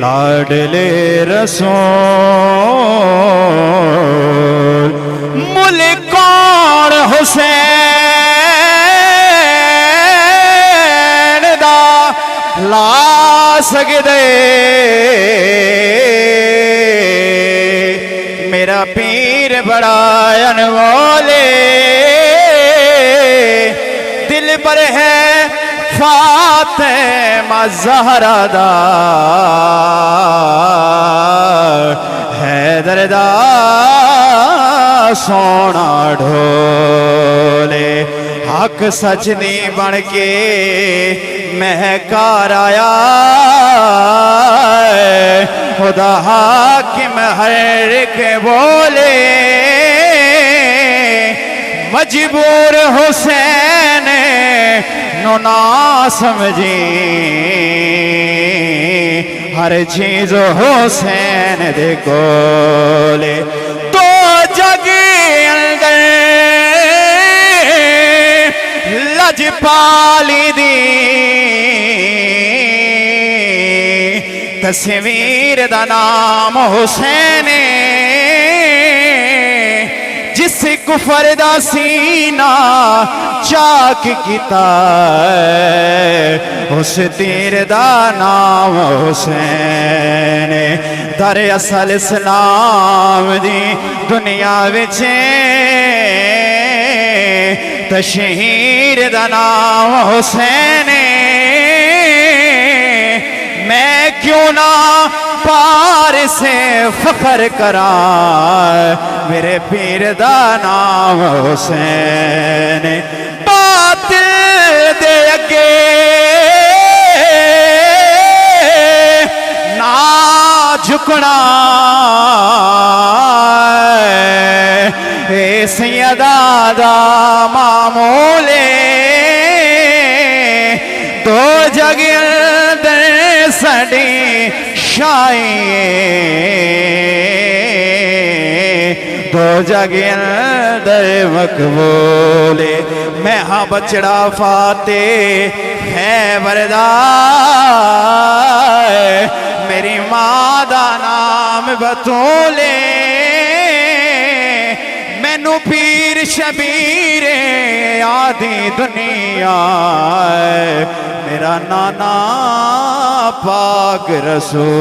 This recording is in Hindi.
लाडले रसूल मुल्क कौन हुसैन दा ला सकदे मेरा पीर बड़ा अनमोले दिल पर है फातिमा ज़हरा दा हैदर दा सोना ढोले हक सच दी बन के महकार आया खुदा हाकिम हर के बोले मजबूर हुसैन नो ना समझी हर चीज हुसैन दे कोले तो जग अंदर लजपाली दी तस्वीर दा नाम हुसैन जिस कुफर दा सीना चाक किता उस तीर दा नाम हुसैन दर असल इस्लाम दी दुनिया विच तशहीर दा नाम हुसैन मैं क्यों ना पार से फखर करा मेरे पीर दा नाम हुसैन बातिल दे अगे ना झुकना ए सैयदा दा मामूले दो जगह सड़ी शाई दो जगह दर मकबूले मैं हाँ बचड़ा फाते है बरदार मेरी माँ दा नाम बतूले मैनू पीर शबीर आदि दुनिया मेरा नाना पाक रसूल।